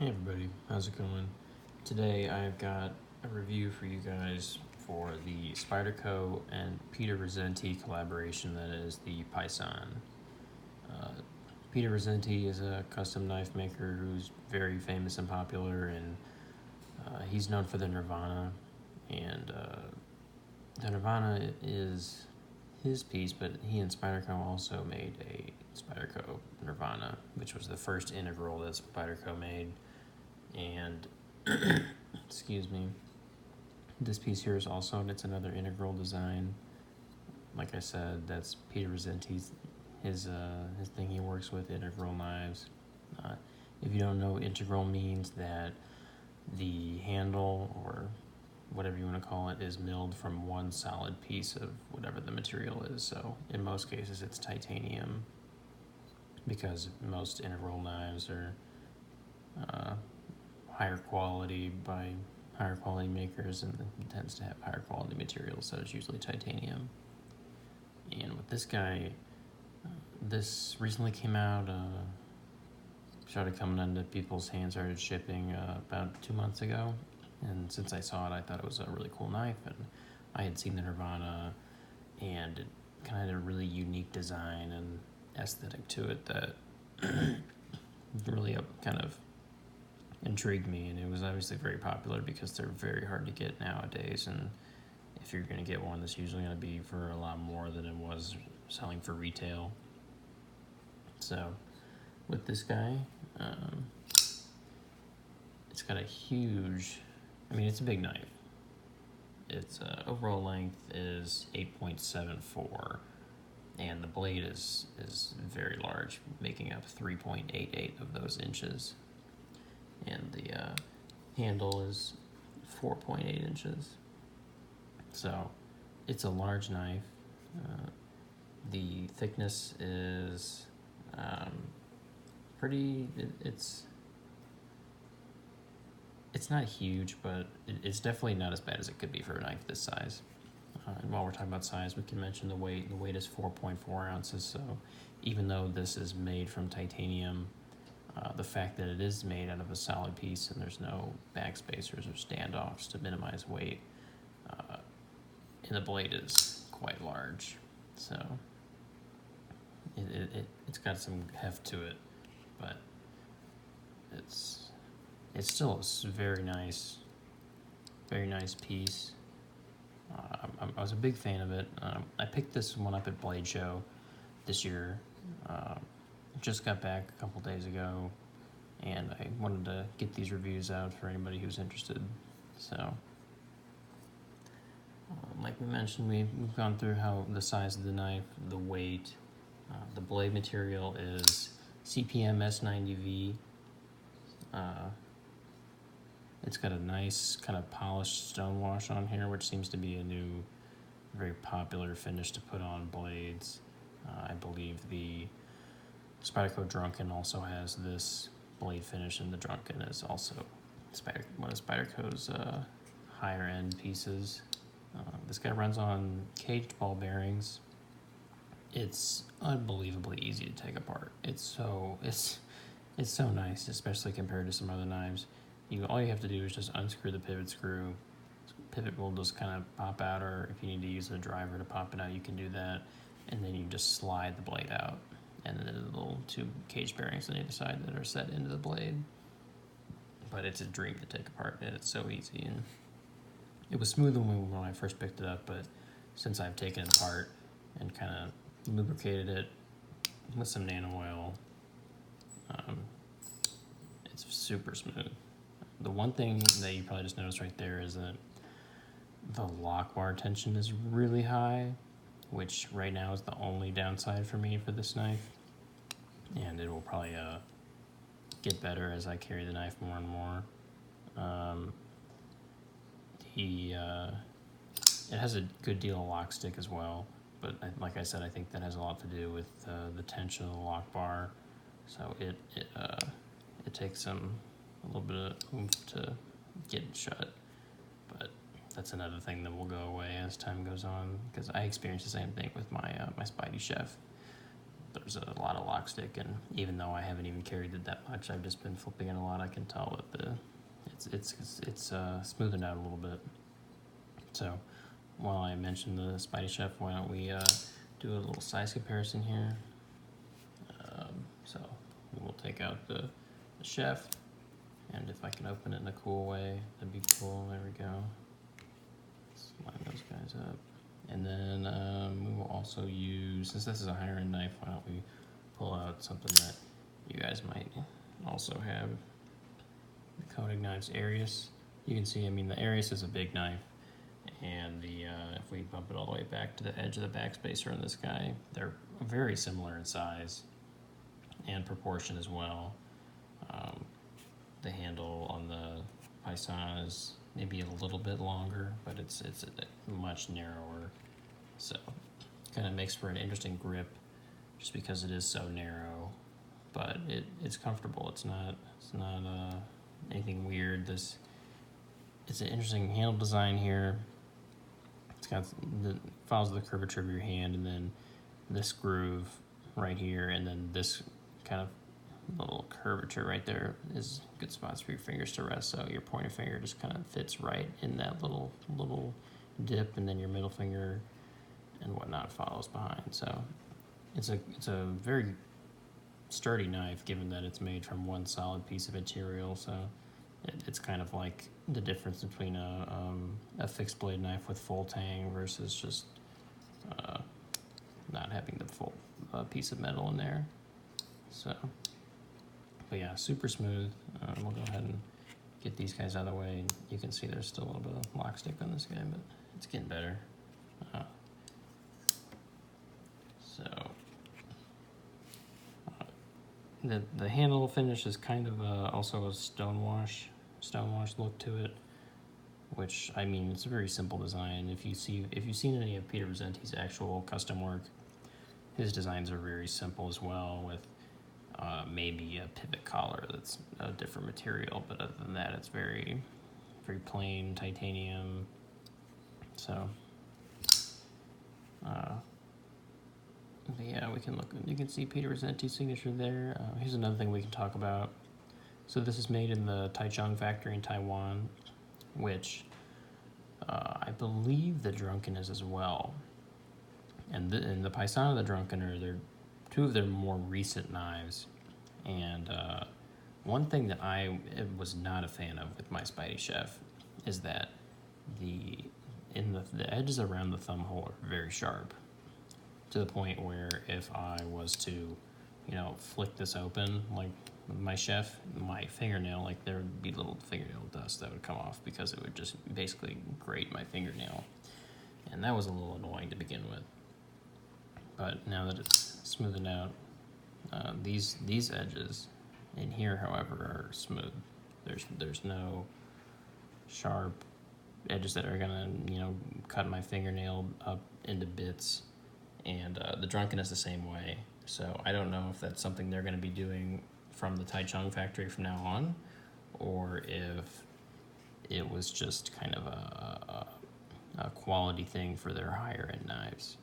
Hey everybody, how's it going? Today I've got a review for you guys for the Spyderco and Peter Rassenti collaboration that is the Paysan. Peter Rassenti is a custom knife maker who's very famous and popular, and he's known for the Nirvana, and the Nirvana is his piece, but he and Spyderco also made a Spyderco Nirvana, which was the first integral that Spyderco made. And excuse me, this piece here is also, it's another integral design. Like I said, that's Peter Rassenti's his thing. He works with integral knives. If you don't know, integral means that the handle, or whatever you want to call it, is milled from one solid piece of whatever the material is. So in most cases it's titanium, because most integral knives are higher quality by higher quality makers, and it tends to have higher quality materials, so it's usually titanium. And with this guy, this recently came out, started coming into people's hands, started shipping about 2 months ago. And since I saw it, I thought it was a really cool knife, and I had seen the Nirvana, and it kind of had a really unique design and aesthetic to it that really kind of intrigued me. And it was obviously very popular because they're very hard to get nowadays, and if you're going to get one, that's usually going to be for a lot more than it was selling for retail. So with this guy, it's got a huge, it's a big knife. Its overall length is 8.74, and the blade is very large, making up 3.88 of those inches. And the handle is 4.8 inches. So it's a large knife. The thickness is it's not huge, but it's definitely not as bad as it could be for a knife this size. And while we're talking about size, we can mention the weight. The weight is 4.4 ounces, so even though this is made from titanium, the fact that it is made out of a solid piece and there's no back spacers or standoffs to minimize weight, and the blade is quite large, so it's got some heft to it, but it's still a very nice piece. I was a big fan of it. I picked this one up at Blade Show this year. Just got back a couple days ago, and I wanted to get these reviews out for anybody who's interested. So, like we mentioned, we've gone through how the size of the knife, the weight, the blade material is CPM S90V. It's got a nice kind of polished stone wash on here, which seems to be a new, very popular finish to put on blades. I believe the Spyderco Drunken also has this blade finish, and the Drunken is also one of Spyderco's higher end pieces. This guy runs on caged ball bearings. It's unbelievably easy to take apart. It's so nice, especially compared to some other knives. All you have to do is just unscrew the pivot screw. Pivot will just kind of pop out, or if you need to use a driver to pop it out, you can do that. And then you just slide the blade out, and then the little two cage bearings on either side that are set into the blade. But it's a dream to take apart, and it's so easy. And it was smooth when I first picked it up, but since I've taken it apart and kind of lubricated it with some nano oil, it's super smooth. The one thing that you probably just noticed right there is that the lock bar tension is really high, which right now is the only downside for me for this knife. And it will probably get better as I carry the knife more and more. It has a good deal of lock stick as well, but like I said, I think that has a lot to do with the tension of the lock bar. So it takes a little bit of oomph to get it shut, but that's another thing that will go away as time goes on, because I experienced the same thing with my my Spidey Chef. there's a lot of lock stick, and even though I haven't even carried it that much, I've just been flipping it a lot. I can tell that it's smoothing out a little bit. So while I mentioned the Spidey Chef, why don't we do a little size comparison here? So we'll take out the Chef, and if I can open it in a cool way, that'd be cool. There we go. Let's line those guys up. And then we will also use, since this is a higher end knife, why don't we pull out something that you guys might also have. The Koenig knives Arius. You can see, I mean, the Arius is a big knife, and the if we bump it all the way back to the edge of the backspacer on this guy, they're very similar in size and proportion as well. The handle on the Paysan is maybe a little bit longer, but it's much narrower, so kind of makes for an interesting grip just because it is so narrow, but it's comfortable. It's not anything weird. It's an interesting handle design here. It's got follows the curvature of your hand, and then this groove right here, and then this kind of little curvature right there is good spots for your fingers to rest, so your pointer finger just kind of fits right in that little dip, and then your middle finger and whatnot follows behind. So it's a very sturdy knife, given that it's made from one solid piece of material. So it's kind of like the difference between a fixed blade knife with full tang versus just not having the full piece of metal in there. So, but yeah, super smooth. We'll go ahead and get these guys out of the way. And you can see there's still a little bit of lock stick on this guy, but it's getting better. The handle finish is kind of also a stonewash look to it, which, I mean, it's a very simple design. If you've seen any of Peter Rassenti's actual custom work, his designs are very simple as well, with maybe a pivot collar that's a different material, but other than that, it's very, very plain titanium. So, but yeah, we can look. You can see Peter Rassenti's signature there. Here's another thing we can talk about. So this is made in the Taichung factory in Taiwan, which I believe the Drunken is as well. And the Paysan and the Drunken they're two of their more recent knives. And one thing that I was not a fan of with my Spidey Chef is that the edges around the thumb hole are very sharp, to the point where if I was to, flick this open like my Chef, my fingernail, like there would be little fingernail dust that would come off because it would just basically grate my fingernail, and that was a little annoying to begin with. But now that it's smoothing out, these edges in here, however, are smooth. There's no sharp edges that are gonna cut my fingernail up into bits, and the Drunken is the same way. So I don't know if that's something they're going to be doing from the Taichung factory from now on, or if it was just kind of a quality thing for their higher end knives.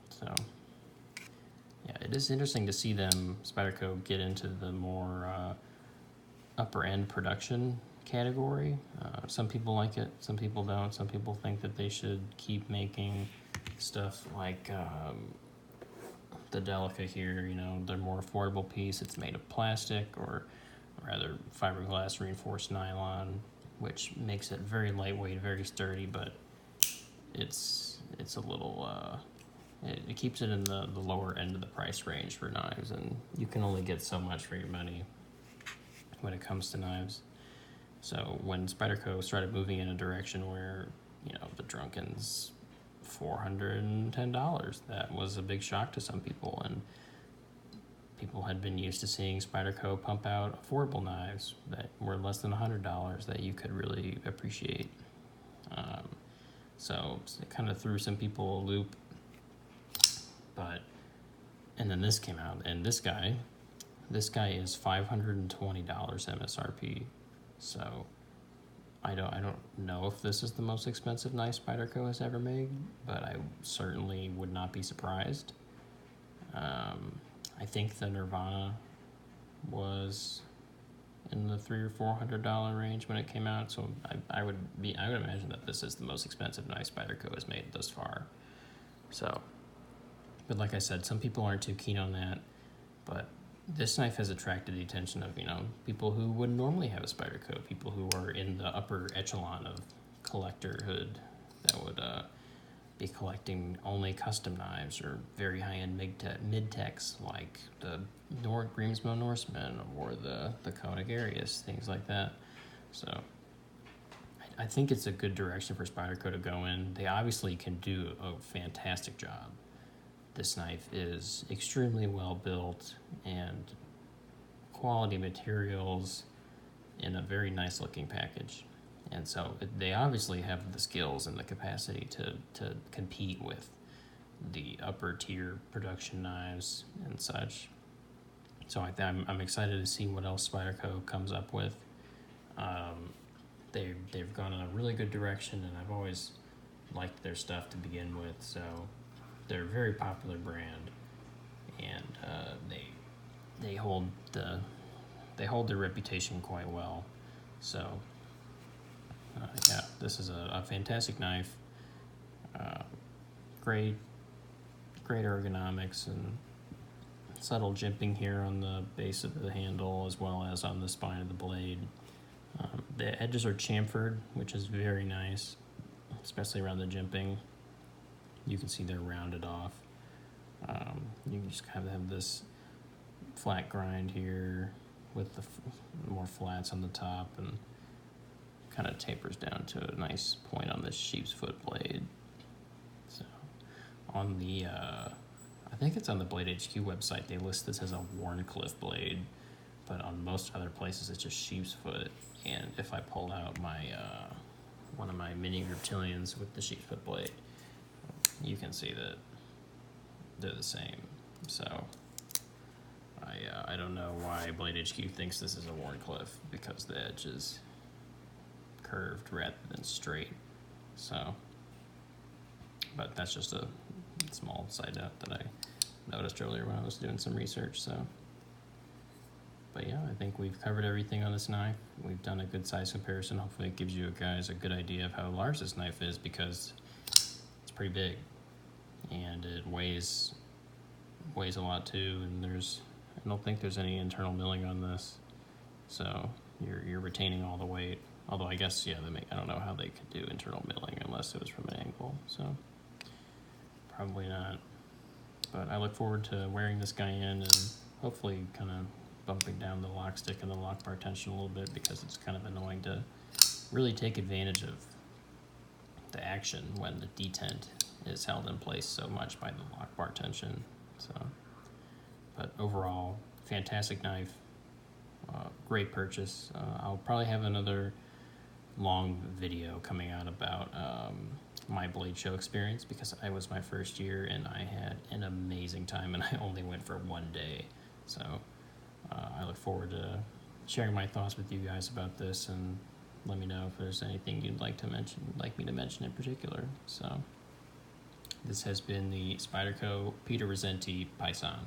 So yeah, it is interesting to see them, Spyderco, get into the more upper end production category. Some people like it, some people don't. Some people think that they should keep making stuff like the Delica here, they're more affordable piece. It's made of plastic, or rather fiberglass reinforced nylon, which makes it very lightweight, very sturdy, but it's a little it keeps it in the lower end of the price range for knives, and you can only get so much for your money when it comes to knives. So when Spyderco started moving in a direction where the Drunken's $410, that was a big shock to some people, and people had been used to seeing Spyderco pump out affordable knives that were less than $100 that you could really appreciate. So it kind of threw some people a loop, and then this came out, and this guy is $520 MSRP. So I don't know if this is the most expensive knife Spyderco has ever made, but I certainly would not be surprised. I think the Nirvana was in the $300 or $400 range when it came out. So I would imagine that this is the most expensive knife Spyderco has made thus far. So, but like I said, some people aren't too keen on that. But this knife has attracted the attention of people who wouldn't normally have a Spyderco, people who are in the upper echelon of collectorhood that would be collecting only custom knives or very high-end mid-techs like the Grimsmo Norseman or the Koenig Arius, things like that. So I think it's a good direction for Spyderco to go in. They obviously can do a fantastic job. This knife is extremely well built and quality materials in a very nice looking package. And so they obviously have the skills and the capacity to compete with the upper tier production knives and such. So I'm excited to see what else Spyderco comes up with. They've gone in a really good direction, and I've always liked their stuff to begin with. So they're a very popular brand, and they hold their reputation quite well. So yeah, this is a fantastic knife. Great ergonomics and subtle jimping here on the base of the handle as well as on the spine of the blade. The edges are chamfered, which is very nice, especially around the jimping. You can see they're rounded off. You just kind of have this flat grind here with the more flats on the top, and kind of tapers down to a nice point on this sheep's foot blade. So on the I think it's on the Blade HQ website, they list this as a Wharncliffe blade, but on most other places it's just sheep's foot. And if I pull out my one of my mini reptilians with the sheep's foot blade, you can see that they're the same. So I don't know why Blade HQ thinks this is a Wharncliffe, because the edge is curved rather than straight. So, but that's just a small side note that I noticed earlier when I was doing some research. So, but yeah, I think we've covered everything on this knife. We've done a good size comparison. Hopefully it gives you guys a good idea of how large this knife is, because it's pretty big and it weighs a lot too, and I don't think there's any internal milling on this, so you're retaining all the weight. Although I guess, yeah, I don't know how they could do internal milling unless it was from an angle, so probably not. But I look forward to wearing this guy in and hopefully kind of bumping down the lock stick and the lock bar tension a little bit, because it's kind of annoying to really take advantage of the action when the detent is held in place so much by the lock bar tension. So, but overall, fantastic knife, great purchase. I'll probably have another long video coming out about my blade show experience, because it was my first year and I had an amazing time, and I only went for one day. So I look forward to sharing my thoughts with you guys about this, and let me know if there's anything you'd like me to mention in particular. So this has been the Spyderco Peter Rassenti Paysan.